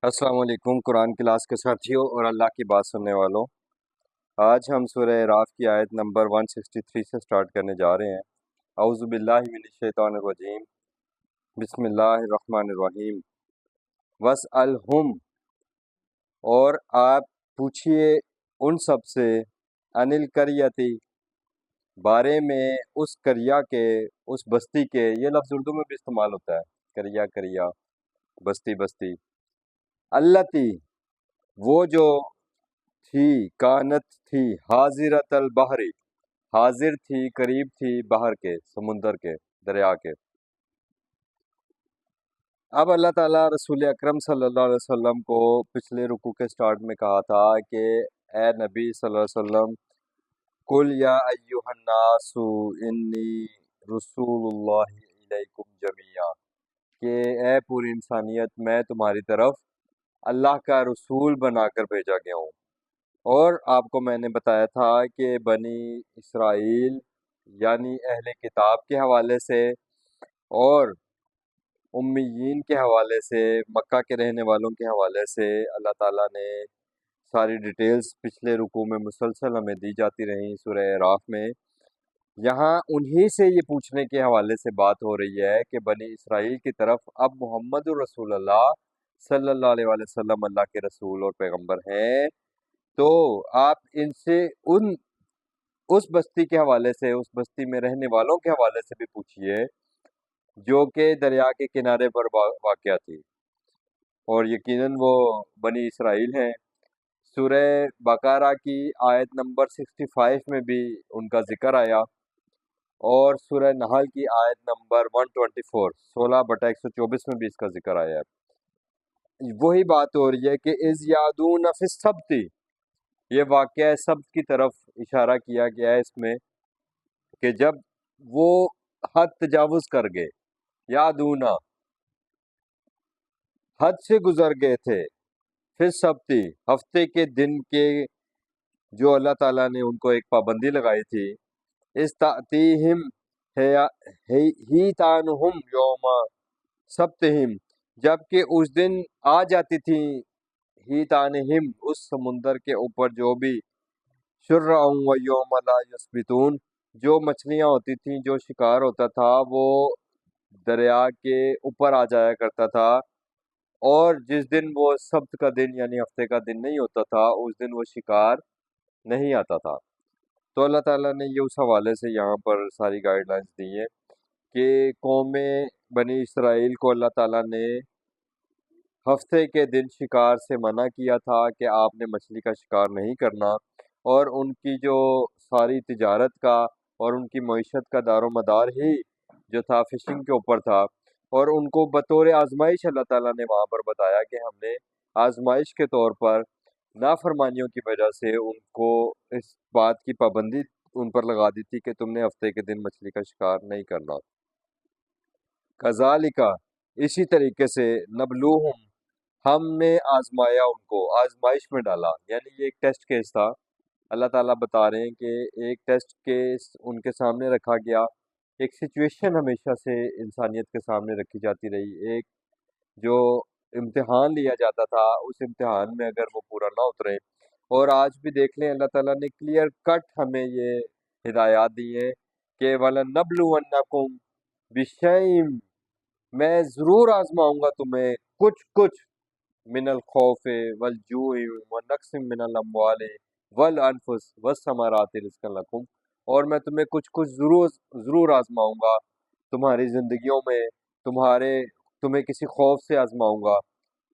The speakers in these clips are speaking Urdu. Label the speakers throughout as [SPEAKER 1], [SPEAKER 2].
[SPEAKER 1] السلام علیکم قرآن کلاس کے ساتھیوں اور اللہ کی بات سننے والوں۔ آج ہم سورہ اعراف کی آیت نمبر 163 سے سٹارٹ کرنے جا رہے ہیں۔ اعوذ باللہ من الشیطان الرجیم، بسم اللہ الرحمن الرحیم۔ وَاسْأَلْهُمْ، اور آپ پوچھئے ان سب سے، عن القریۃ، بارے میں اس قریہ کے، اس بستی کے۔ یہ لفظ اردو میں بھی استعمال ہوتا ہے، قریہ، بستی بستی۔ التی، وہ جو تھی، کانت تھی، حاضرۃ البحر، حاضر تھی، قریب تھی بحر کے، سمندر کے، دریا کے۔ اب اللہ تعالیٰ رسول اکرم صلی اللہ علیہ وسلم کو پچھلے رکوع کے سٹارٹ میں کہا تھا کہ اے نبی صلی اللہ علیہ وسلم، قل یا ایھا الناس انی رسول اللہ الیکم جمیعا، کہ اے پوری انسانیت، میں تمہاری طرف اللہ کا رسول بنا کر بھیجا گیا ہوں۔ اور آپ کو میں نے بتایا تھا کہ بنی اسرائیل یعنی اہل کتاب کے حوالے سے اور امیین کے حوالے سے، مکہ کے رہنے والوں کے حوالے سے اللہ تعالیٰ نے ساری ڈیٹیلز پچھلے رکوع میں مسلسل ہمیں دی جاتی رہیں سورہ اعراف میں۔ یہاں انہی سے یہ پوچھنے کے حوالے سے بات ہو رہی ہے کہ بنی اسرائیل کی طرف اب محمد الرسول اللہ صلی اللہ علیہ وآلہ وسلم اللہ کے رسول اور پیغمبر ہیں، تو آپ ان سے اس بستی کے حوالے سے، اس بستی میں رہنے والوں کے حوالے سے بھی پوچھئے جو کہ دریا کے کنارے پر واقع تھی، اور یقیناً وہ بنی اسرائیل ہیں۔ سورہ بقرہ کی آیت نمبر 65 میں بھی ان کا ذکر آیا، اور سورہ نحل کی آیت نمبر 124 16/124 میں بھی اس کا ذکر آیا ہے۔ وہی بات ہو رہی ہے کہ اذ یعدون فی السبت، یہ واقعہ سبت کی طرف اشارہ کیا گیا ہے اس میں، کہ جب وہ حد تجاوز کر گئے، یعدونا، حد سے گزر گئے تھے، فی السبت، ہفتے کے دن کے، جو اللہ تعالیٰ نے ان کو ایک پابندی لگائی تھی۔ استعتیہم ہیتانہم یوم سبتہم، جبکہ اس دن آ جاتی تھی ہیتانہم، اس سمندر کے اوپر جو بھی، شرعا و یوم لا یسبتون، جو مچھلیاں ہوتی تھیں، جو شکار ہوتا تھا، وہ دریا کے اوپر آ جایا کرتا تھا، اور جس دن وہ سبت کا دن یعنی ہفتے کا دن نہیں ہوتا تھا، اس دن وہ شکار نہیں آتا تھا۔ تو اللہ تعالیٰ نے یہ اس حوالے سے یہاں پر ساری گائیڈ لائنز دی ہیں کہ قوم بنی اسرائیل کو اللہ تعالیٰ نے ہفتے کے دن شکار سے منع کیا تھا کہ آپ نے مچھلی کا شکار نہیں کرنا، اور ان کی جو ساری تجارت کا اور ان کی معیشت کا دار و مدار ہی جو تھا فشنگ کے اوپر تھا، اور ان کو بطور آزمائش اللہ تعالیٰ نے وہاں پر بتایا کہ ہم نے آزمائش کے طور پر نافرمانیوں کی وجہ سے ان کو اس بات کی پابندی ان پر لگا دی تھی کہ تم نے ہفتے کے دن مچھلی کا شکار نہیں کرنا۔ کذالک، اسی طریقے سے، نبلوہم، ہم نے آزمایا ان کو، آزمائش میں ڈالا، یعنی یہ ایک ٹیسٹ کیس تھا۔ اللہ تعالیٰ بتا رہے ہیں کہ ایک ٹیسٹ کیس ان کے سامنے رکھا گیا، ایک سچویشن ہمیشہ سے انسانیت کے سامنے رکھی جاتی رہی، ایک جو امتحان لیا جاتا تھا، اس امتحان میں اگر وہ پورا نہ اترے، اور آج بھی دیکھ لیں اللہ تعالیٰ نے کلیئر کٹ ہمیں یہ ہدایات دی ہیں کہ وَلَنَبْلُوَنَّكُمْ بِشَيْءٍ، میں ضرور آزماؤں گا تمہیں کچھ من الخوف والجوع ونقص من الاموال والانفس والثمرات رزقا لکم، اور میں تمہیں کچھ ضرور آزماؤں گا تمہاری زندگیوں میں، تمہیں کسی خوف سے آزماؤں گا،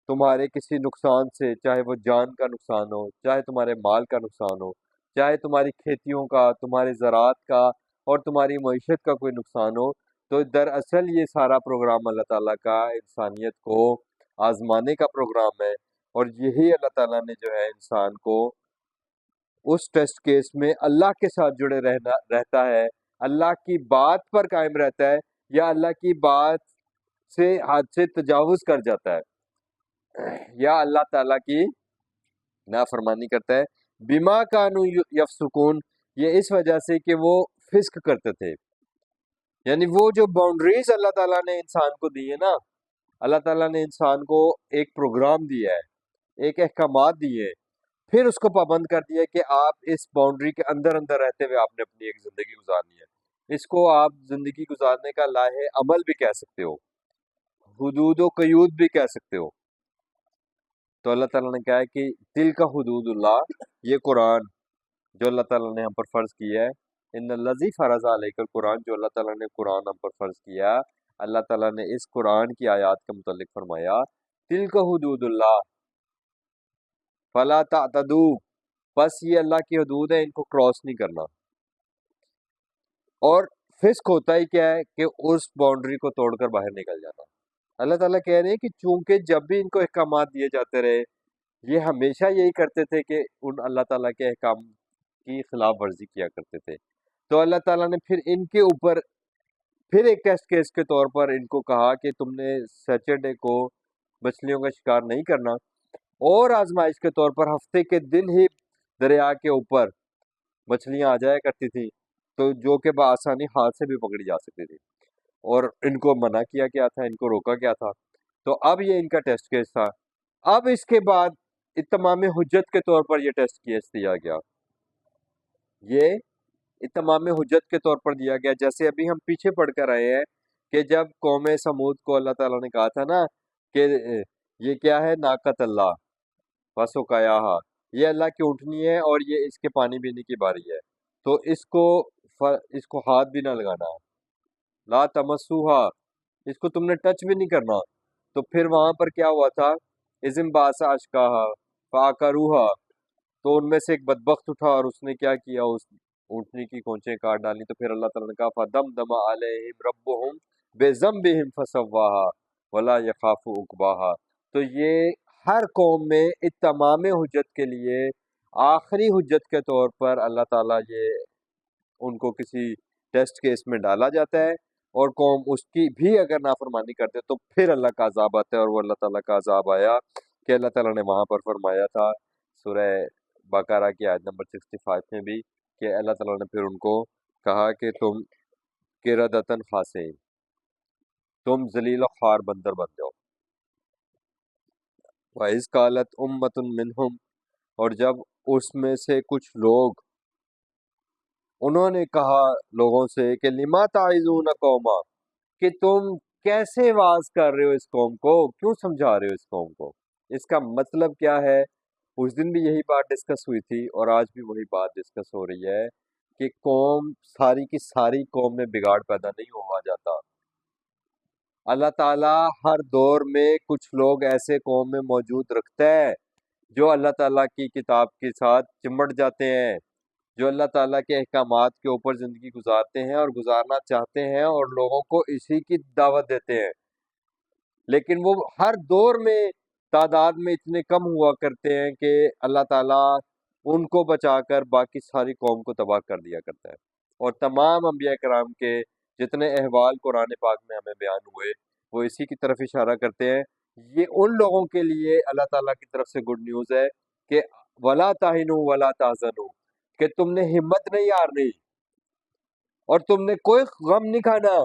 [SPEAKER 1] تمہارے کسی نقصان سے، چاہے وہ جان کا نقصان ہو، چاہے تمہارے مال کا نقصان ہو، چاہے تمہاری کھیتیوں کا، تمہارے زراعت کا اور تمہاری معیشت کا کوئی نقصان ہو۔ تو دراصل یہ سارا پروگرام اللہ تعالیٰ کا انسانیت کو آزمانے کا پروگرام ہے، اور یہی اللہ تعالیٰ نے جو ہے انسان کو اس ٹیسٹ کیس میں اللہ کے ساتھ جڑے رہتا ہے، اللہ کی بات پر قائم رہتا ہے، یا اللہ کی بات سے حد سے تجاوز کر جاتا ہے، یا اللہ تعالیٰ کی نافرمانی کرتا ہے۔ بما کانوا یفسقون، یہ اس وجہ سے کہ وہ فسق کرتے تھے، یعنی وہ جو باؤنڈریز اللہ تعالیٰ نے انسان کو دی ہے نا، اللہ تعالیٰ نے انسان کو ایک پروگرام دیا ہے, ایک احکامات دیے ہیں, پھر اس کو پابند کر دیا کہ آپ اس باؤنڈری کے اندر اندر رہتے ہوئے آپ نے اپنی ایک زندگی گزارنی ہے. اس کو آپ زندگی گزارنے کا لاہ عمل بھی کہہ سکتے ہو, حدود و قیود بھی کہہ سکتے ہو. تو اللہ تعالیٰ نے کہا ہے کہ دل کا حدود اللہ, یہ قرآن جو اللہ تعالیٰ نے ہم پر فرض کیا ہے, ان الذی فرض علیک القرآن, جو اللہ تعالیٰ نے قرآن ہم پر فرض کیا, اللہ تعالیٰ نے اس قرآن کی آیات کے متعلق فرمایا تلک حدود اللہ فلا تعتدوا, بس یہ اللہ کی حدود ہے, ان کو کراس نہیں کرنا. اور فسق ہوتا ہی کیا ہے کہ اس باؤنڈری کو توڑ کر باہر نکل جانا. اللہ تعالیٰ کہہ رہے ہیں کہ چونکہ جب بھی ان کو احکامات دیے جاتے رہے, یہ ہمیشہ یہی کرتے تھے کہ ان اللہ تعالیٰ کے احکام کی خلاف ورزی کیا کرتے تھے. تو اللہ تعالیٰ نے پھر ان کے اوپر پھر ایک ٹیسٹ کیس کے طور پر ان کو کہا کہ تم نے سیٹرڈے کو مچھلیوں کا شکار نہیں کرنا, اور آزمائش کے طور پر ہفتے کے دن ہی دریا کے اوپر مچھلیاں آ جایا کرتی تھیں, تو جو کہ بآسانی ہاتھ سے بھی پکڑی جا سکتی تھی, اور ان کو منع کیا گیا تھا, ان کو روکا گیا تھا. تو اب یہ ان کا ٹیسٹ کیس تھا. اب اس کے بعد اتمام حجت کے طور پر یہ ٹیسٹ کیس دیا گیا, یہ اتمام حجت کے طور پر دیا گیا. جیسے ابھی ہم پیچھے پڑھ کر آئے ہیں کہ جب قوم سمود کو اللہ تعالیٰ نے کہا تھا نا کہ یہ کیا ہے, ناقت اللہ وسقیاہا, یہ اللہ کی اونٹنی ہے اور یہ اس کے پانی پینے کی باری ہے, تو اس کو ہاتھ بھی نہ لگانا, لا تمسوہا, اس کو تم نے ٹچ بھی نہیں کرنا. تو پھر وہاں پر کیا ہوا تھا, ازم باسا اشکاہا فاکروہا, تو ان میں سے ایک بدبخت اٹھا اور اس نے کیا کیا, اس اونٹنی کی کونچیں کاٹ ڈالی. تو پھر اللہ تعالیٰ نے کہا فدمدم علیہم ربہم بذنبہم فسواہا ولا یخاف عقباہا. تو یہ ہر قوم میں اتمام حجت کے لیے آخری حجت کے طور پر اللہ تعالیٰ یہ ان کو کسی ٹیسٹ کیس میں ڈالا جاتا ہے, اور قوم اس کی بھی اگر نافرمانی کرتے تو پھر اللہ کا عذاب آتا ہے. اور وہ اللہ تعالیٰ کا عذاب آیا کہ اللہ تعالیٰ نے وہاں پر فرمایا تھا سورہ بقرہ کی آیت نمبر 65 میں بھی کہ اللہ تعالیٰ نے پھر ان کو کہا کہ تم قردۃ خاسئین, تم ذلیل و خوار بندر بن جاؤ. وَإِذْ قَالَتْ أُمَّةٌ مِّنْهُمْ, اور جب اس میں سے کچھ لوگ انہوں نے کہا لوگوں سے کہ لما تعظون قوما, کہ تم کیسے واز کر رہے ہو اس قوم کو, کیوں سمجھا رہے ہو اس قوم کو, اس کا مطلب کیا ہے. اس دن بھی یہی بات ڈسکس ہوئی تھی اور آج بھی وہی بات ڈسکس ہو رہی ہے کہ قوم ساری کی ساری قوم میں بگاڑ پیدا نہیں ہوا جاتا. اللہ تعالیٰ ہر دور میں کچھ لوگ ایسے قوم میں موجود رکھتا ہے جو اللہ تعالیٰ کی کتاب کے ساتھ چمٹ جاتے ہیں, جو اللہ تعالیٰ کے احکامات کے اوپر زندگی گزارتے ہیں اور گزارنا چاہتے ہیں اور لوگوں کو اسی کی دعوت دیتے ہیں. لیکن وہ ہر دور میں تعداد میں اتنے کم ہوا کرتے ہیں کہ اللہ تعالیٰ ان کو بچا کر باقی ساری قوم کو تباہ کر دیا کرتا ہے. اور تمام انبیاء کرام کے جتنے احوال قرآن پاک میں ہمیں بیان ہوئے وہ اسی کی طرف اشارہ کرتے ہیں. یہ ان لوگوں کے لیے اللہ تعالیٰ کی طرف سے گڈ نیوز ہے کہ ولا تہنوا ولا تحزنوا, کہ تم نے ہمت نہیں ہارنی اور تم نے کوئی غم نہیں کھانا.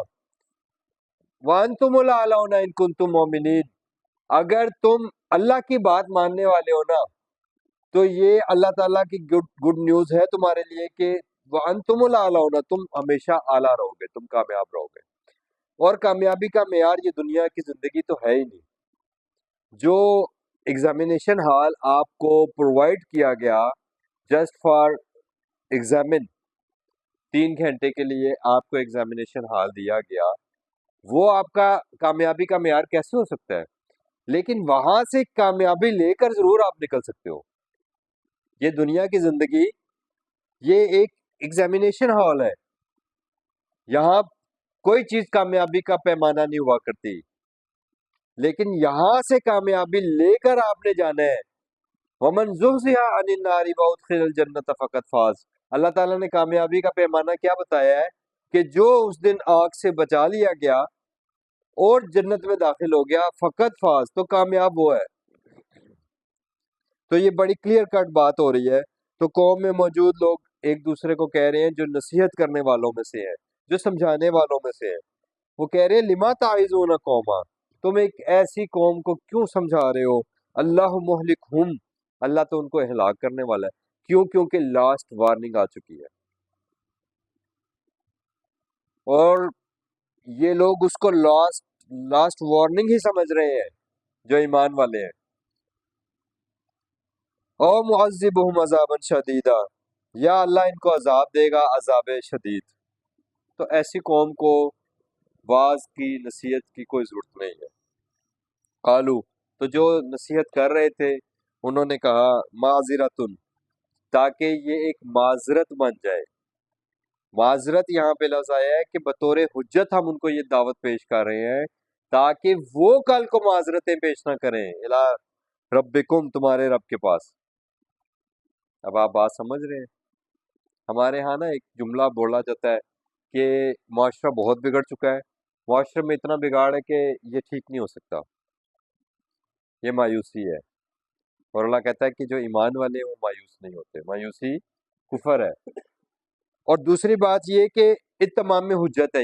[SPEAKER 1] وانتم الاعلون ان کنتم مؤمنین, اگر تم اللہ کی بات ماننے والے ہو نا تو یہ اللہ تعالیٰ کی گڈ نیوز ہے تمہارے لیے کہ وانتم الاعلون, تم ہمیشہ اعلیٰ رہو گے, تم کامیاب رہو گے. اور کامیابی کا معیار یہ دنیا کی زندگی تو ہے ہی نہیں. جو ایگزامینیشن ہال آپ کو پرووائڈ کیا گیا جسٹ فار ایگزامن, 3 گھنٹے کے لیے آپ کو ایگزامینیشن ہال دیا گیا, وہ آپ کا کامیابی کا معیار کیسے ہو سکتا ہے. لیکن وہاں سے کامیابی لے کر ضرور آپ نکل سکتے ہو. یہ دنیا کی زندگی یہ ایک ایگزامینیشن ہال ہے, یہاں کوئی چیز کامیابی کا پیمانہ نہیں ہوا کرتی, لیکن یہاں سے کامیابی لے کر آپ نے جانا ہے. وَمَنْ زُحْزِحَ عَنِ النَّارِ وَأُدْخِلَ الْجَنَّةَ فَقَدْ فَازَ. اللہ تعالیٰ نے کامیابی کا پیمانہ کیا بتایا ہے کہ جو اس دن آگ سے بچا لیا گیا اور جنت میں داخل ہو گیا, فقط فاز, تو کامیاب وہ ہے. تو یہ بڑی کلیئر کٹ بات ہو رہی ہے. تو قوم میں موجود لوگ ایک دوسرے کو کہہ رہے ہیں, جو نصیحت کرنے والوں میں سے ہیں, جو سمجھانے والوں میں سے ہیں, وہ کہہ رہے ہیں لما تعظون قوما, تم ایک ایسی قوم کو کیوں سمجھا رہے ہو؟ اللہ مہلکہم، اللہ تو ان کو ہلاک کرنے والا ہے، کیوں؟ کیونکہ لاسٹ وارننگ آ چکی ہے، اور یہ لوگ اس کو لاسٹ وارننگ ہی سمجھ رہے ہیں جو ایمان والے ہیں۔ او معذبہم عذابا شدیدا، یا اللہ ان کو عذاب دے گا عذاب شدید۔ تو ایسی قوم کو واعظ کی نصیحت کی کوئی ضرورت نہیں ہے۔ قالو، تو جو نصیحت کر رہے تھے انہوں نے کہا معذرتن، تاکہ یہ ایک معذرت بن جائے۔ معذرت یہاں پہ لفظ آیا ہے کہ بطور حجت ہم ان کو یہ دعوت پیش کر رہے ہیں تاکہ وہ کل کو معذرتیں پیش نہ کریں الی ربکم، تمہارے رب کے پاس۔ اب آپ بات سمجھ رہے ہیں؟ ہمارے ہاں نا ایک جملہ بولا جاتا ہے کہ معاشرہ بہت بگڑ چکا ہے، معاشرے میں اتنا بگاڑ ہے کہ یہ ٹھیک نہیں ہو سکتا، یہ مایوسی ہے۔ اور اللہ کہتا ہے کہ جو ایمان والے ہیں وہ مایوس نہیں ہوتے، مایوسی کفر ہے۔ اور دوسری بات یہ کہ اتمام میں حجت ہے،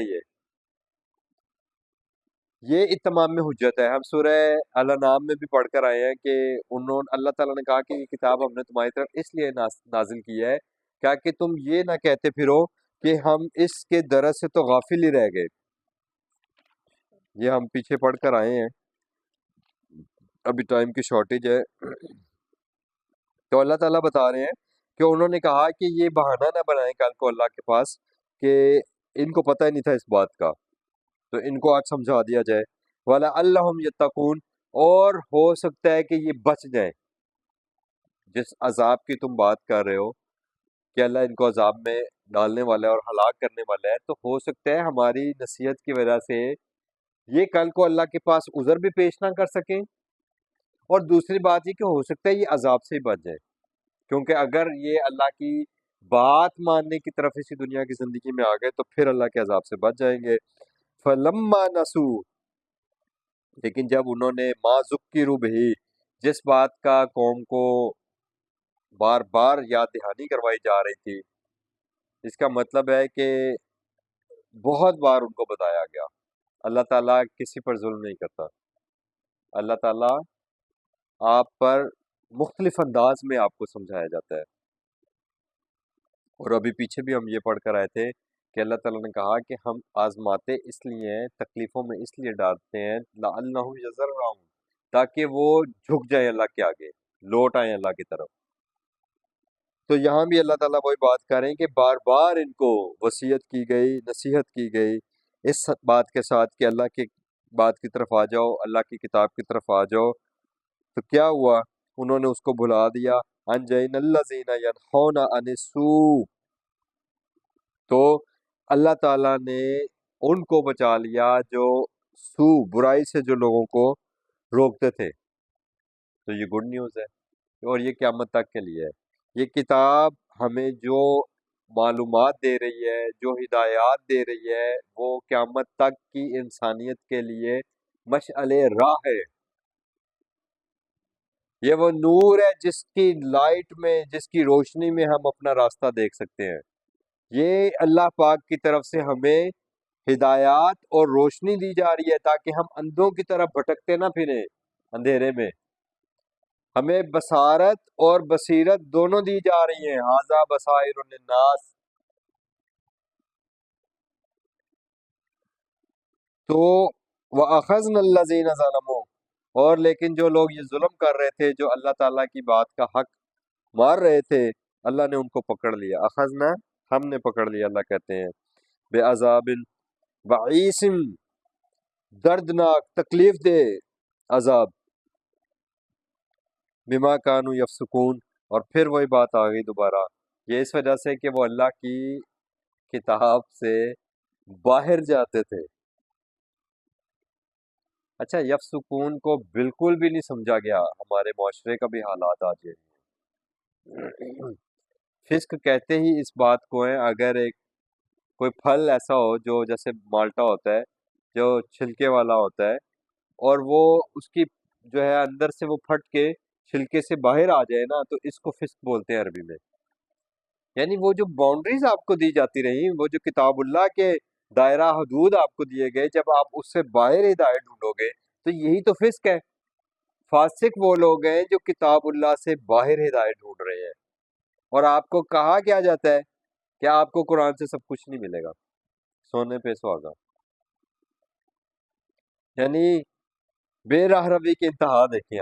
[SPEAKER 1] یہ اتمام میں حجت ہے۔ ہم سورہ الانعام میں بھی پڑھ کر آئے ہیں کہ اللہ تعالیٰ نے کہا کہ یہ کتاب ہم نے تمہاری طرف اس لیے نازل کی ہے کیا کہ تم یہ نہ کہتے پھرو کہ ہم اس کے درس سے تو غافل ہی رہ گئے۔ یہ ہم پیچھے پڑھ کر آئے ہیں، ابھی ٹائم کی شارٹیج ہے، تو اللہ تعالیٰ بتا رہے ہیں کہ انہوں نے کہا کہ یہ بہانہ نہ بنائیں کل کو اللہ کے پاس کہ ان کو پتہ ہی نہیں تھا اس بات کا، تو ان کو آج سمجھا دیا جائے۔ وَلَعَلَّهُمْ يَتَّقُونَ، اور ہو سکتا ہے کہ یہ بچ جائیں جس عذاب کی تم بات کر رہے ہو کہ اللہ ان کو عذاب میں ڈالنے والا ہے اور ہلاک کرنے والا ہے، تو ہو سکتا ہے ہماری نصیحت کی وجہ سے یہ کل کو اللہ کے پاس عذر بھی پیش نہ کر سکیں، اور دوسری بات یہ کہ ہو سکتا ہے یہ عذاب سے ہی بچ جائے، کیونکہ اگر یہ اللہ کی بات ماننے کی طرف اسی دنیا کی زندگی میں آ گئے تو پھر اللہ کے عذاب سے بچ جائیں گے۔ فَلَمَّا نَسُوا، لیکن جب انہوں نے ما ذکروا بہ، جس بات کا قوم کو بار بار یاد دہانی کروائی جا رہی تھی، اس کا مطلب ہے کہ بہت بار ان کو بتایا گیا۔ اللہ تعالیٰ کسی پر ظلم نہیں کرتا، اللہ تعالیٰ آپ پر مختلف انداز میں آپ کو سمجھایا جاتا ہے۔ اور ابھی پیچھے بھی ہم یہ پڑھ کر آئے تھے کہ اللہ تعالیٰ نے کہا کہ ہم آزماتے اس لیے ہیں، تکلیفوں میں اس لیے ڈالتے ہیں لعلہم یضرعون، تاکہ وہ جھک جائیں اللہ کے آگے، لوٹ آئیں اللہ کی طرف۔ تو یہاں بھی اللہ تعالیٰ وہی بات کر رہے ہیں کہ بار بار ان کو وصیت کی گئی، نصیحت کی گئی اس بات کے ساتھ کہ اللہ کی بات کی طرف آ جاؤ، اللہ کی کتاب کی طرف آ جاؤ، تو کیا ہوا؟ انہوں نے اس کو بھلا دیا۔ انجینا الذین ینہون عن السوء، تو اللہ تعالیٰ نے ان کو بچا لیا جو سو، برائی سے جو لوگوں کو روکتے تھے۔ تو یہ گڈ نیوز ہے، اور یہ قیامت تک کے لیے ہے۔ یہ کتاب ہمیں جو معلومات دے رہی ہے، جو ہدایات دے رہی ہے، وہ قیامت تک کی انسانیت کے لیے مشعل راہ ہے۔ یہ وہ نور ہے جس کی لائٹ میں، جس کی روشنی میں ہم اپنا راستہ دیکھ سکتے ہیں۔ یہ اللہ پاک کی طرف سے ہمیں ہدایات اور روشنی دی جا رہی ہے تاکہ ہم اندھوں کی طرف بھٹکتے نہ پھریں اندھیرے میں، ہمیں بصارت اور بصیرت دونوں دی جا رہی ہیں۔ ھذا بصائر للناس، تو وَأَخَذْنَا الَّذِينَ ظَلَمُوا، اور لیکن جو لوگ یہ ظلم کر رہے تھے، جو اللہ تعالیٰ کی بات کا حق مار رہے تھے، اللہ نے ان کو پکڑ لیا۔ اخذنا، ہم نے پکڑ لیا، اللہ کہتے ہیں بعذاب بعیس، دردناک تکلیف دہ عذاب، بما کانوا یفسقون، اور پھر وہی بات آ گئی دوبارہ، یہ اس وجہ سے کہ وہ اللہ کی کتاب سے باہر جاتے تھے۔ اچھا، یفسقون کو بالکل بھی نہیں سمجھا گیا، ہمارے معاشرے کا بھی حالات آج یہ فسق کہتے ہی اس بات کو ہیں، اگر ایک کوئی پھل ایسا ہو جو جیسے مالٹا ہوتا ہے جو چھلکے والا ہوتا ہے، اور وہ اس کی جو ہے اندر سے وہ پھٹ کے چھلکے سے باہر آ جائے نا، تو اس کو فسق بولتے ہیں عربی میں۔ یعنی وہ جو باؤنڈریز آپ کو دی جاتی رہی، وہ جو کتاب اللہ کے دائرہ حدود آپ کو دیے گئے، جب آپ اس سے باہر ہدایت ڈھونڈو گے تو یہی تو فسق ہے. فاسق وہ لوگ ہیں جو کتاب اللہ سے باہر ہدایت ڈھونڈ رہے ہیں، اور آپ کو کہا کیا جاتا ہے کہ آپ کو قرآن سے سب کچھ نہیں ملے گا، سونے پہ سہاگا. یعنی بے راہ روی کی انتہا دیکھیں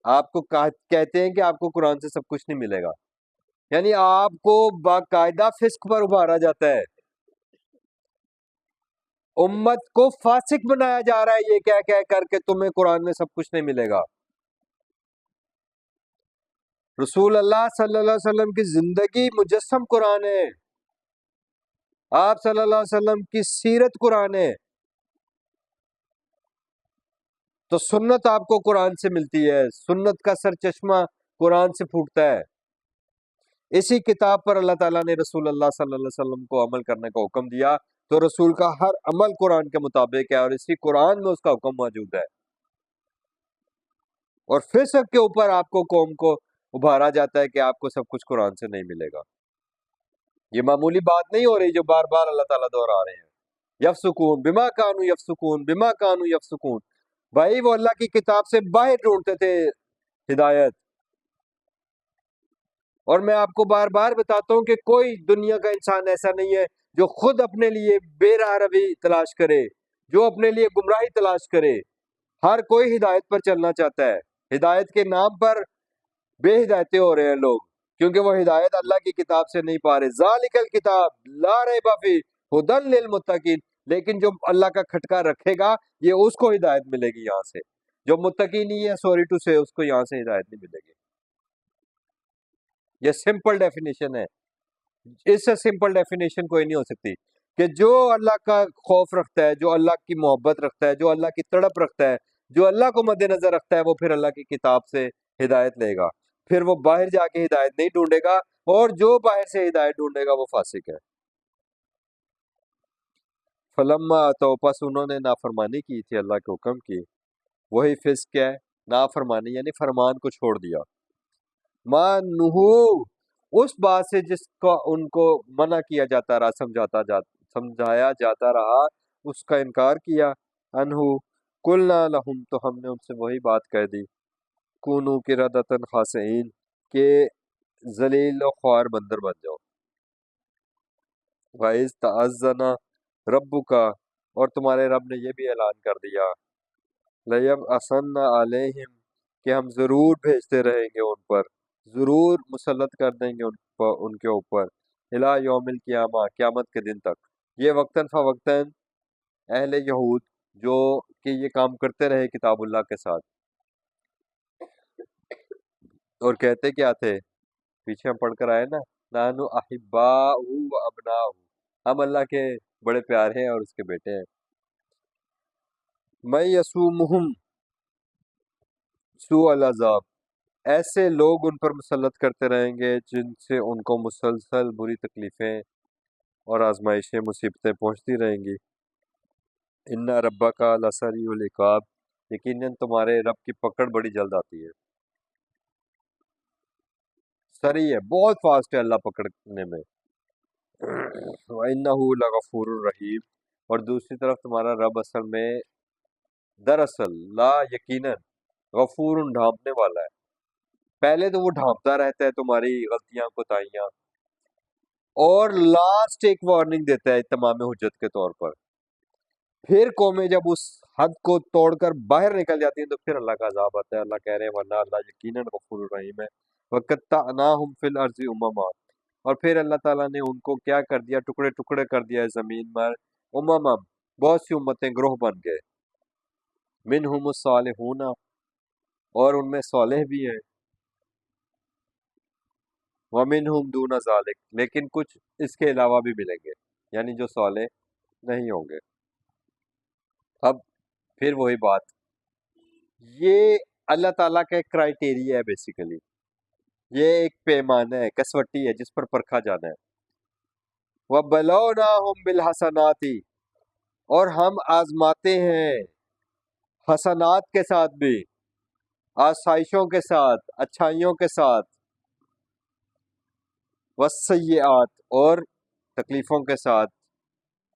[SPEAKER 1] آپ کو کہتے ہیں کہ آپ کو قرآن سے سب کچھ نہیں ملے گا، یعنی آپ کو باقاعدہ فسق پر ابھارا جاتا ہے، امت کو فاسق بنایا جا رہا ہے یہ کہہ کر کے تمہیں قرآن میں سب کچھ نہیں ملے گا. رسول اللہ صلی اللہ علیہ وسلم کی زندگی مجسم قرآن ہے، آپ صلی اللہ علیہ وسلم کی سیرت قرآن ہے، تو سنت آپ کو قرآن سے ملتی ہے، سنت کا سر چشمہ قرآن سے پھوٹتا ہے. اسی کتاب پر اللہ تعالیٰ نے رسول اللہ صلی اللہ علیہ وسلم کو عمل کرنے کا حکم دیا، تو رسول کا ہر عمل قرآن کے مطابق ہے، اور اسی قرآن میں اس کا حکم موجود ہے. اور فسق کے اوپر آپ کو قوم کو ابھارا جاتا ہے کہ آپ کو سب کچھ قرآن سے نہیں ملے گا. یہ معمولی بات نہیں ہو رہی جو بار بار اللہ تعالیٰ دہرا رہے ہیں. یفسقون بما کانوا یفسقون بما کانوا یفسقون. بھائی وہ اللہ کی کتاب سے باہر ڈھونڈتے تھے ہدایت. اور میں آپ کو بار بار بتاتا ہوں کہ کوئی دنیا کا انسان ایسا نہیں ہے جو خود اپنے لیے بے راہ روی تلاش کرے، جو اپنے لیے گمراہی تلاش کرے. ہر کوئی ہدایت پر چلنا چاہتا ہے. ہدایت کے نام پر بے ہدایتیں ہو رہے ہیں لوگ، کیونکہ وہ ہدایت اللہ کی کتاب سے نہیں پا رہے. ذالک الکتاب لا ریب فیہ ھدی للمتقین. لیکن جو اللہ کا کھٹکا رکھے گا یہ اس کو ہدایت ملے گی یہاں سے. جو متقی نہیں ہے سوری ٹو سے اس کو یہاں سے ہدایت نہیں ملے گی. یہ سمپل ڈیفینیشن ہے، اس سے سمپل ڈیفینیشن کوئی نہیں ہو سکتی کہ جو اللہ کا خوف رکھتا ہے، جو اللہ کی محبت رکھتا ہے، جو اللہ کی تڑپ رکھتا ہے، جو اللہ کو مد نظر رکھتا ہے، وہ پھر اللہ کی کتاب سے ہدایت لے گا. پھر وہ باہر جا کے ہدایت نہیں ڈھونڈے گا، اور جو باہر سے ہدایت ڈھونڈے گا وہ فاسق ہے. فلما تو پس انہوں نے نافرمانی کی تھی اللہ کے حکم کی. وہی فسق ہے، نافرمانی یعنی فرمان کو چھوڑ دیا. ما نہو اس بات سے جس کا ان کو منع کیا جاتا رہا، سمجھایا جاتا رہا، اس کا انکار کیا. انہو قلنا لہم تو ہم نے ان سے وہی بات کہہ دی، کونو قردۃ خاسئین کہ ذلیل و خوار بندر بن جاؤ. وَإِذْ تَأَذَّنَ رَبُّكَ اور تمہارے رب نے یہ بھی اعلان کر دیا، لَيَبْعَثَنَّ عَلَيْهِمْ کہ ہم ضرور بھیجتے رہیں گے ان پر، ضرور مسلط کر دیں گے ان کے اوپر، اِلیٰ یوم القیامہ قیامت کے دن تک. یہ وقتاً فوقتاً اہل یہود جو کہ یہ کام کرتے رہے کتاب اللہ کے ساتھ، اور کہتے کیا تھے، پیچھے ہم پڑھ کر آئے نا، نانو احباء و ابناء، ہم اللہ کے بڑے پیارے ہیں اور اس کے بیٹے ہیں. میں یسومہم سوء العذاب ایسے لوگ ان پر مسلط کرتے رہیں گے جن سے ان کو مسلسل بری تکلیفیں اور آزمائشیں مصیبتیں پہنچتی رہیں گی. ان ربک لسریع العقاب یقیناً تمہارے رب کی پکڑ بڑی جلد آتی ہے. سریع ہے، بہت فاسٹ ہے اللہ پکڑنے میں. وَإِنَّهُ لَغَفُورٌ رَحِيمٌ اور دوسری طرف تمہارا رب اصل میں دراصل لا یقیناً غفور ڈھانپنے والا ہے. پہلے تو وہ ڈھانپتا رہتا ہے تمہاری غلطیاں کوتاہیاں، اور لاسٹ ایک وارننگ دیتا ہے تمام حجت کے طور پر. پھر قومیں جب اس حد کو توڑ کر باہر نکل جاتی ہیں تو پھر اللہ کا عذاب آتا ہے. اللہ کہہ رہے ہیں ورنہ اللہ یقیناً غفور الرحیم ہے. وَقَطَّعْنَاهُمْ فِي الْأَرْضِ أُمَمًا اور پھر اللہ تعالیٰ نے ان کو کیا کر دیا، ٹکڑے ٹکڑے کر دیا زمین پر. اممم بہت سی امتیں گروہ بن گئے. منہم الصالحون اور ان میں صالح بھی ہیں، ومنہم دون ذالک لیکن کچھ اس کے علاوہ بھی ملیں گے، یعنی جو صالح نہیں ہوں گے. اب پھر وہی بات، یہ اللہ تعالیٰ کا ایک کرائیٹیریا ہے بیسیکلی، یہ ایک پیمانہ ہے، کسوٹی ہے جس پر پرکھا جانا ہے. وَبَلَوْنَاهُمْ بِالْحَسَنَاتِ اور ہم آزماتے ہیں حسنات کے ساتھ بھی، آسائشوں کے ساتھ، اچھائیوں کے ساتھ، وَالسَّيِّئَاتِ اور تکلیفوں کے ساتھ،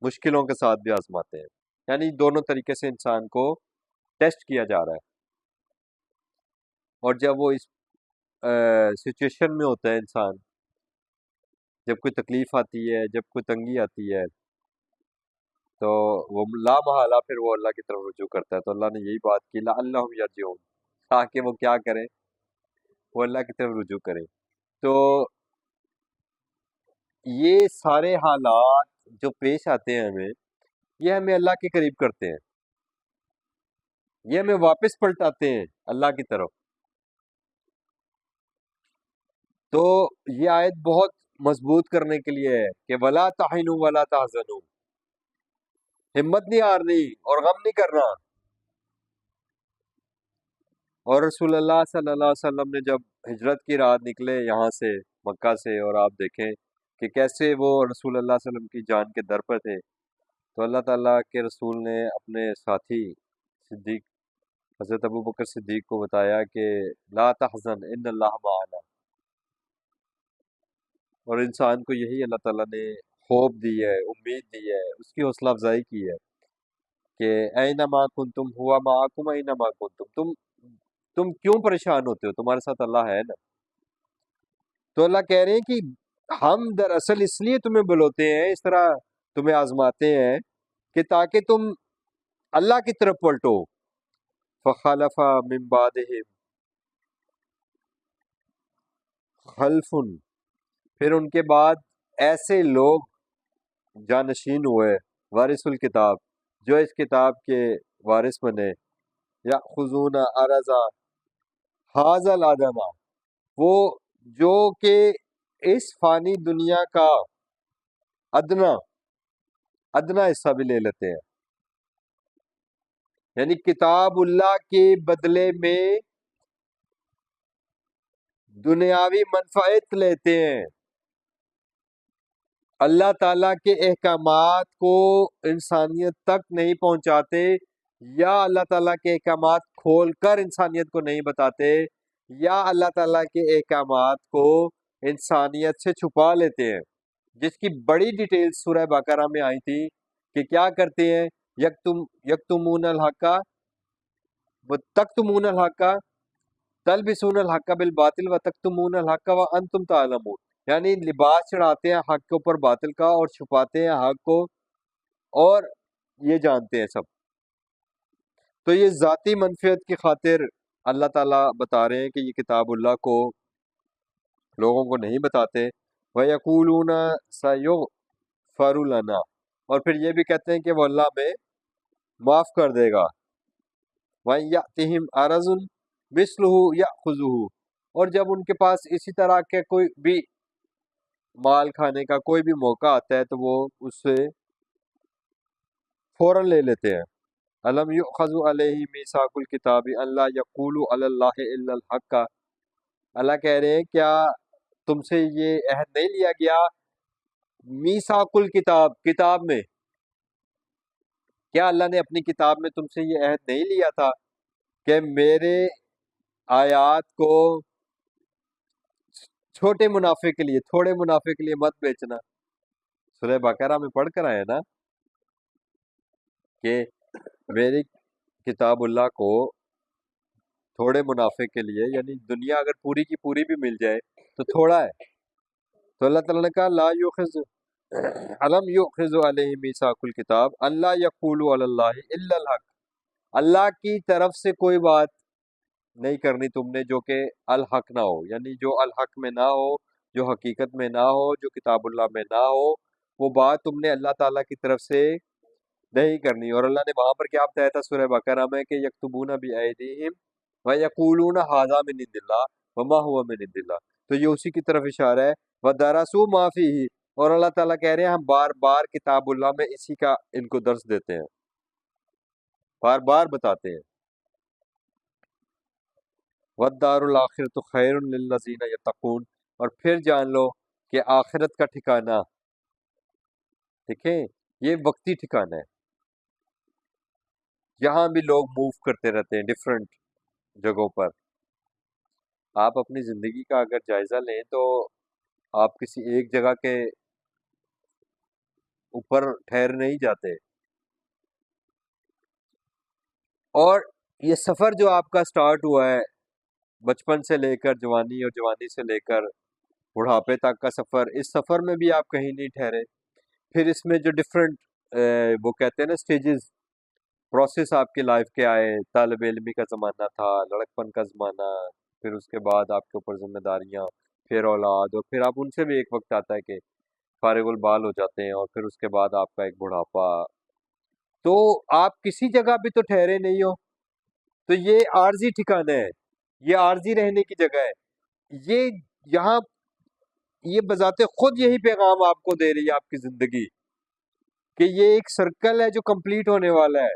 [SPEAKER 1] مشکلوں کے ساتھ بھی آزماتے ہیں. یعنی دونوں طریقے سے انسان کو ٹیسٹ کیا جا رہا ہے. اور جب وہ اس سچویشن میں ہوتا ہے انسان، جب کوئی تکلیف آتی ہے، جب کوئی تنگی آتی ہے، تو وہ لا محالہ پھر وہ اللہ کی طرف رجوع کرتا ہے. تو اللہ نے یہی بات کی لعلہم یرجعون، تاکہ وہ کیا کریں، وہ اللہ کی طرف رجوع کریں. تو یہ سارے حالات جو پیش آتے ہیں ہمیں، یہ ہمیں اللہ کے قریب کرتے ہیں، یہ ہمیں واپس پلٹاتے ہیں اللہ کی طرف. تو یہ آیت بہت مضبوط کرنے کے لیے ہے کہ ولا تہنوا ولا تحزنوا، ہمت نہیں ہارنی اور غم نہیں کرنا. اور رسول اللہ صلی اللہ علیہ وسلم نے جب ہجرت کی رات نکلے یہاں سے مکہ سے، اور آپ دیکھیں کہ کیسے وہ رسول اللہ صلی اللہ علیہ وسلم کی جان کے در پر تھے، تو اللہ تعالیٰ کے رسول نے اپنے ساتھی صدیق حضرت ابو بکر صدیق کو بتایا کہ لا تحزن ان اللہ معنا. اور انسان کو یہی اللہ تعالیٰ نے خوف دی ہے، امید دی ہے، اس کی حوصلہ افزائی کی ہے کہ اینما کنتم ہوا معکم اینما کنتم، تم کیوں پریشان ہوتے ہو، تمہارے ساتھ اللہ ہے نا. تو اللہ کہہ رہے ہیں کہ ہم دراصل اس لیے تمہیں بلوتے ہیں، اس طرح تمہیں آزماتے ہیں کہ تاکہ تم اللہ کی طرف پلٹو. فخلف من بعدہم خلف، پھر ان کے بعد ایسے لوگ جانشین ہوئے، وارث الکتاب، جو اس کتاب کے وارث بنے، یاخذون عرض ھذا الادنی، وہ جو کہ اس فانی دنیا کا ادنا حصہ بھی لے لیتے ہیں. یعنی کتاب اللہ کے بدلے میں دنیاوی منفعت لیتے ہیں، اللہ تعالیٰ کے احکامات کو انسانیت تک نہیں پہنچاتے، یا اللہ تعالیٰ کے احکامات کھول کر انسانیت کو نہیں بتاتے، یا اللہ تعالیٰ کے احکامات کو انسانیت سے چھپا لیتے ہیں. جس کی بڑی ڈیٹیل سورہ بقرہ میں آئی تھی کہ کیا کرتے ہیں، یکتمون الحق وتکتمون الحق تلبسون الحق بالباطل وتکتمون الحق وانتم تعلمون. یعنی لباس چڑھاتے ہیں حق کے اوپر باطل کا، اور چھپاتے ہیں حق کو، اور یہ جانتے ہیں سب. تو یہ ذاتی منفعت کی خاطر اللہ تعالیٰ بتا رہے ہیں کہ یہ کتاب اللہ کو لوگوں کو نہیں بتاتے. وَيَقُولُونَ سَيُغْفَرُ لَنَا، اور پھر یہ بھی کہتے ہیں کہ وہ اللہ میں معاف کر دے گا. وَإِن يَأْتِهِمْ عَرَضٌ مِثْلُهُ يَأْخُذُهُ، اور جب ان کے پاس اسی طرح کے کوئی بھی مال کھانے کا کوئی بھی موقع آتا ہے تو وہ اس سے فوراً لے لیتے ہیں. الم یؤخذ علیہ میثاق الکتاب ان لا یقولوا علی اللہ الا الحق، اللہ کہہ رہے ہیں کیا تم سے یہ عہد نہیں لیا گیا میثاق الکتاب، کتاب میں، کیا اللہ نے اپنی کتاب میں تم سے یہ عہد نہیں لیا تھا کہ میرے آیات کو چھوٹے منافع کے لیے، تھوڑے منافع کے لیے مت بیچنا. سورہ بقرہ میں پڑھ کر آئے نا کہ میری کتاب اللہ کو تھوڑے منافع کے لیے، یعنی دنیا اگر پوری کی پوری بھی مل جائے تو تھوڑا ہے. تو اللہ تعالیٰ نے کہا لا یؤخذ علم یؤخذ علیہ میثاق الکتاب اللہ یقولوا علی اللہ الا الحق، اللہ کی طرف سے کوئی بات نہیں کرنی تم نے جو کہ الحق نہ ہو، یعنی جو الحق میں نہ ہو، جو حقیقت میں نہ ہو، جو کتاب اللہ میں نہ ہو، وہ بات تم نے اللہ تعالیٰ کی طرف سے نہیں کرنی. اور اللہ نے وہاں پر کیا بتایا تھا سورہ بقرہ میں کہ یکتبون بایدیہم ویقولون ھذا من عند اللہ وما هو من عند اللہ. تو یہ اسی کی طرف اشارہ ہے. ودرسوا ما فیہ، اور اللہ تعالیٰ کہہ رہے ہیں ہم بار بار کتاب اللہ میں اسی کا ان کو درس دیتے ہیں، بار بار بتاتے ہیں. والدار الآخرۃ خیر للذین یتقون، اور پھر جان لو کہ آخرت کا ٹھکانہ، دیکھیں یہ وقتی ٹھکانہ ہے، یہاں بھی لوگ موو کرتے رہتے ہیں ڈفرینٹ جگہوں پر. آپ اپنی زندگی کا اگر جائزہ لیں تو آپ کسی ایک جگہ کے اوپر ٹھہر نہیں جاتے. اور یہ سفر جو آپ کا سٹارٹ ہوا ہے بچپن سے لے کر جوانی اور جوانی سے لے کر بڑھاپے تک کا سفر، اس سفر میں بھی آپ کہیں نہیں ٹھہرے. پھر اس میں جو ڈفرینٹ وہ کہتے ہیں نا سٹیجز، پروسیس آپ کی لائف کے آئے. طالب علمی کا زمانہ تھا، لڑکپن کا زمانہ، پھر اس کے بعد آپ کے اوپر ذمہ داریاں، پھر اولاد، اور پھر آپ ان سے بھی ایک وقت آتا ہے کہ فارغ البال ہو جاتے ہیں، اور پھر اس کے بعد آپ کا ایک بڑھاپا. تو آپ کسی جگہ بھی تو ٹھہرے نہیں ہو. تو یہ عارضی ٹھکانہ ہے، یہ عارضی رہنے کی جگہ ہے. یہ یہاں یہ بذات خود یہی پیغام آپ کو دے رہی ہے آپ کی زندگی، کہ یہ ایک سرکل ہے جو کمپلیٹ ہونے والا ہے.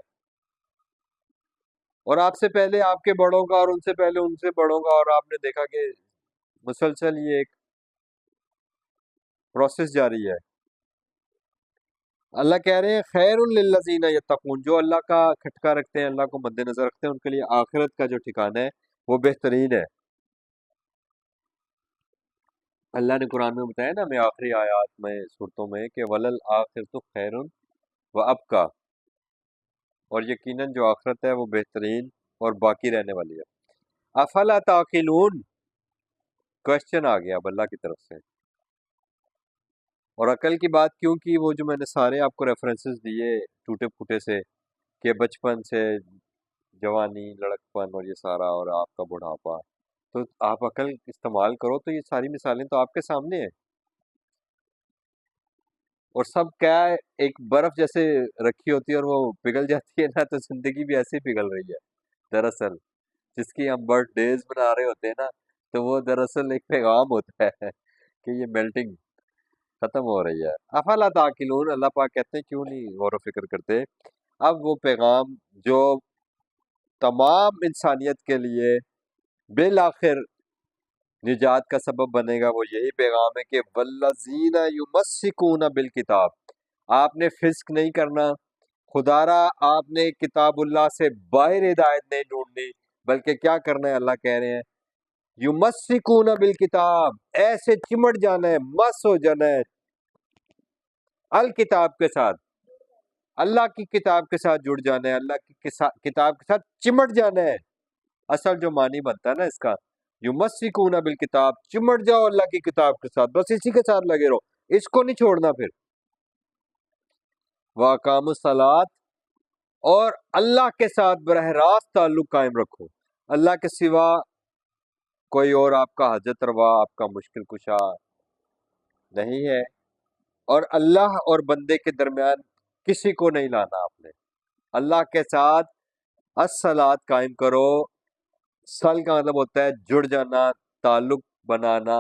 [SPEAKER 1] اور آپ سے پہلے آپ کے بڑوں کا، اور ان سے پہلے ان سے بڑوں کا، اور آپ نے دیکھا کہ مسلسل یہ ایک پروسیس جاری ہے. اللہ کہہ رہے ہیں خیر للذین یتقون، جو اللہ کا کھٹکا رکھتے ہیں، اللہ کو مد نظر رکھتے ہیں، ان کے لیے آخرت کا جو ٹھکانہ ہے وہ بہترین ہے. اللہ نے قرآن میں بتایا نا، میں آخری آیات میں صورتوں میں، کہ ولل آخرۃ خیر و ابقیٰ، اور یقیناً جو آخرت ہے وہ بہترین اور باقی رہنے والی ہے. افلا تعقلون، کوشچن آ گیا اب اللہ کی طرف سے. اور عقل کی بات کیوں کی؟ وہ جو میں نے سارے آپ کو ریفرنسز دیے ٹوٹے پھوٹے سے، کہ بچپن سے جوانی، لڑکپن، اور یہ سارا، اور آپ کا بڑھاپا، تو آپ عقل استعمال کرو تو یہ ساری مثالیں تو آپ کے سامنے ہیں. اور سب کیا ہے، ایک برف جیسے رکھی ہوتی ہے اور وہ پگھل جاتی ہے نا، تو زندگی بھی ایسے ہی پگھل رہی ہے دراصل. جس کی ہم برتھ ڈیز بنا رہے ہوتے ہیں نا، تو وہ دراصل ایک پیغام ہوتا ہے کہ یہ میلٹنگ ختم ہو رہی ہے. افلا تعقلون، اللہ پاک کہتے ہیں کیوں نہیں غور و فکر کرتے. اب وہ پیغام جو تمام انسانیت کے لیے بالآخر نجات کا سبب بنے گا، وہ یہی پیغام ہے کہ والذین یمسکون بالکتاب، آپ نے فسق نہیں کرنا. خدا را آپ نے کتاب اللہ سے باہر ہدایت نہیں ڈھونڈنی، بلکہ کیا کرنا ہے؟ اللہ کہہ رہے ہیں یمسکون بالکتاب، ایسے چمٹ جانا ہے، مس ہو جانا ہے الکتاب کے ساتھ، اللہ کی کتاب کے ساتھ جڑ جانا ہے، اللہ کی کتاب کے ساتھ چمٹ جانا ہے. اصل جو معنی بنتا ہے نا اس کا، یمسکون بالکتاب، چمٹ جاؤ اللہ کی کتاب کے ساتھ، بس اسی کے ساتھ لگے رہو، اس کو نہیں چھوڑنا. پھر واقام الصلاۃ، اور اللہ کے ساتھ براہ راست تعلق قائم رکھو. اللہ کے سوا کوئی اور آپ کا حاجت روا، آپ کا مشکل کشا نہیں ہے، اور اللہ اور بندے کے درمیان کسی کو نہیں لانا. آپ نے اللہ کے ساتھ الصلاۃ قائم کرو. سل کا مطلب ہوتا ہے جڑ جانا، تعلق بنانا،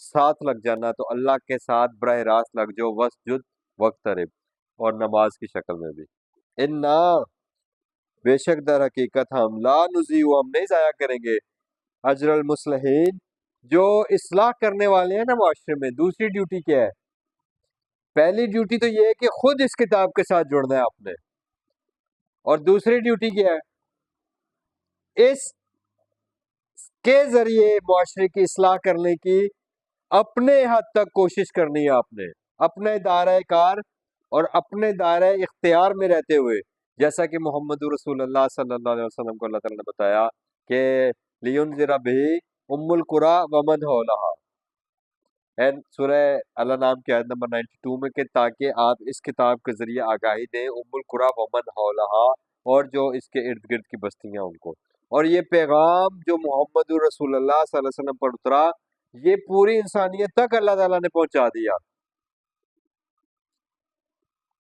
[SPEAKER 1] ساتھ لگ جانا. تو اللہ کے ساتھ براہ راست لگ جاؤ. وسجد وقترب، اور نماز کی شکل میں بھی. انا، بے شک در حقیقت ہم، لا نضیع، ہم نہیں ضائع کریں گے، اجر المصلحین، جو اصلاح کرنے والے ہیں نا معاشرے میں. دوسری ڈیوٹی کیا ہے؟ پہلی ڈیوٹی تو یہ ہے کہ خود اس کتاب کے ساتھ جڑنا ہے آپ نے، اور دوسری ڈیوٹی کیا ہے؟ اس کے ذریعے معاشرے کی اصلاح کرنے کی اپنے حد تک کوشش کرنی ہے آپ نے، اپنے دائرہ کار اور اپنے دائرہ اختیار میں رہتے ہوئے. جیسا کہ محمد رسول اللہ صلی اللہ علیہ وسلم کو اللہ تعالیٰ نے بتایا کہ لِيُنذِرَ بِهِ أُمُّ الْقُرَىٰ وَمَنْ حَوْلَهَا، سورہ الانعام کی آیت نمبر 92 میں، کہ تاکہ آپ اس کتاب کے ذریعے آگاہی دیں ام القریٰ ومن حولها، اور جو اس کے ارد گرد کی بستیاں ان کو. اور یہ پیغام جو محمد رسول اللہ صلی اللہ علیہ وسلم پر اترا، یہ پوری انسانیت تک اللہ تعالیٰ نے پہنچا دیا،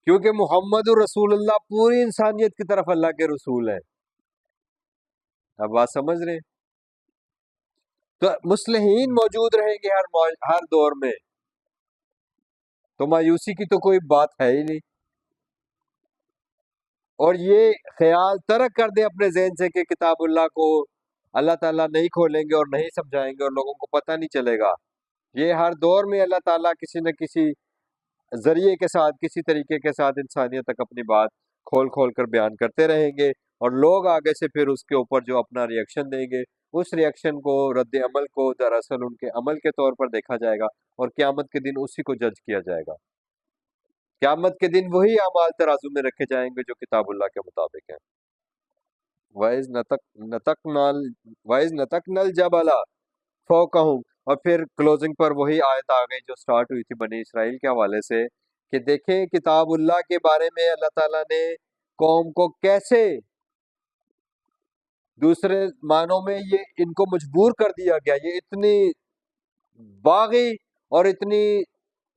[SPEAKER 1] کیونکہ محمد رسول اللہ پوری انسانیت کی طرف اللہ کے رسول ہیں. اب بات سمجھ رہے ہیں؟ تو مصلحین موجود رہیں گے ہر دور میں، تو مایوسی کی تو کوئی بات ہے ہی نہیں. اور یہ خیال ترک کر دیں اپنے ذہن سے کہ کتاب اللہ کو اللہ تعالیٰ نہیں کھولیں گے اور نہیں سمجھائیں گے اور لوگوں کو پتہ نہیں چلے گا. یہ ہر دور میں اللہ تعالیٰ کسی نہ کسی ذریعے کے ساتھ، کسی طریقے کے ساتھ انسانیت تک اپنی بات کھول کھول کر بیان کرتے رہیں گے، اور لوگ آگے سے پھر اس کے اوپر جو اپنا ریئیکشن دیں گے، اس ریئیکشن کو، رد عمل کو دراصل ان کے عمل کے طور پر دیکھا جائے گا، اور قیامت کے دن اسی کو جج کیا جائے گا. قیامت کے دن وہی اعمال ترازو میں رکھے جائیں گے جو کتاب اللہ کے مطابق ہیں. وَإِذْ نَتَقْنَا الْجَبَلَ فَوْقَهُمْ، اور پھر کلوزنگ پر وہی آیت آ گئی جو سٹارٹ ہوئی تھی بنی اسرائیل کے حوالے سے کہ دیکھیں کتاب اللہ کے بارے میں اللہ تعالیٰ نے قوم کو کیسے دوسرے معنوں میں یہ ان کو مجبور کر دیا گیا، یہ اتنی باغی اور اتنی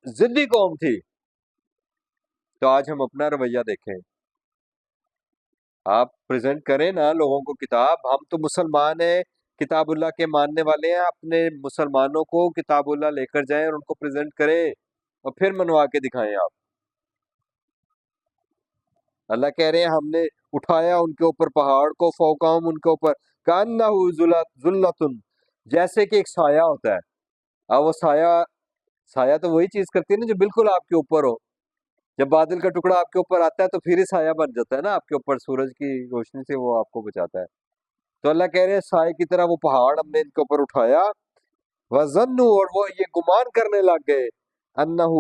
[SPEAKER 1] ضدی قوم تھی۔ تو آج ہم اپنا رویہ دیکھیں، آپ پریزنٹ کریں نا لوگوں کو کتاب، ہم تو مسلمان ہیں، کتاب اللہ کے ماننے والے ہیں، اپنے مسلمانوں کو کتاب اللہ لے کر جائیں اور ان کو پریزنٹ کریں اور پھر منوا کے دکھائیں آپ۔ اللہ کہہ رہے ہیں ہم نے اٹھایا ان کے اوپر پہاڑ کو، فوقہم ان کے اوپر، کأنہ ذلۃ، جیسے کہ ایک سایہ ہوتا ہے۔ اب وہ سایہ تو وہی چیز کرتی ہے نا جو بالکل آپ کے اوپر ہو، جب بادل کا ٹکڑا آپ کے اوپر آتا ہے تو پھر ہی سایہ بن جاتا ہے نا آپ کے اوپر، سورج کی روشنی سے وہ آپ کو بچاتا ہے۔ تو اللہ کہہ رہے ہیں سائے کی طرح وہ پہاڑ ہم نے ان کے اوپر اٹھایا، وَظَنُّوا، اور وہ یہ گمان کرنے لگ گئے، أَنَّهُ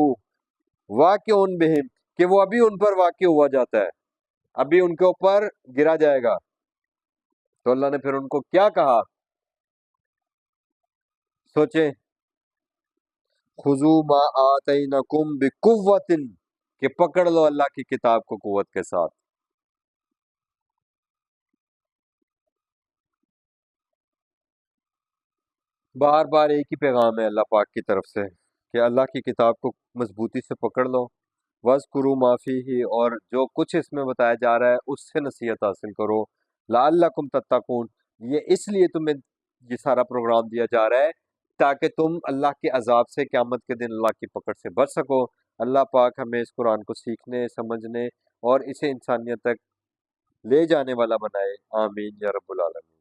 [SPEAKER 1] وَاقِعٌ بِهِمْ، کہ وہ ابھی ان پر واقع ہوا جاتا ہے، ابھی ان کے اوپر گرا جائے گا۔ تو اللہ نے پھر ان کو کیا کہا، سوچیں، خُذُوا مَا آتَيْنَكُمْ بِقُوَّةٍ، کہ پکڑ لو اللہ کی کتاب کو قوت کے ساتھ۔ بار بار ایک ہی پیغام ہے اللہ پاک کی طرف سے کہ اللہ کی کتاب کو مضبوطی سے پکڑ لو، وَاذْكُرُوا مَا فِيهِ، اور جو کچھ اس میں بتایا جا رہا ہے اس سے نصیحت حاصل کرو، لعلکم تتقون، یہ اس لیے تمہیں یہ سارا پروگرام دیا جا رہا ہے تاکہ تم اللہ کے عذاب سے قیامت کے دن اللہ کی پکڑ سے بچ سکو۔ اللہ پاک ہمیں اس قرآن کو سیکھنے، سمجھنے اور اسے انسانیت تک لے جانے والا بنائے، آمین یا رب العالمین۔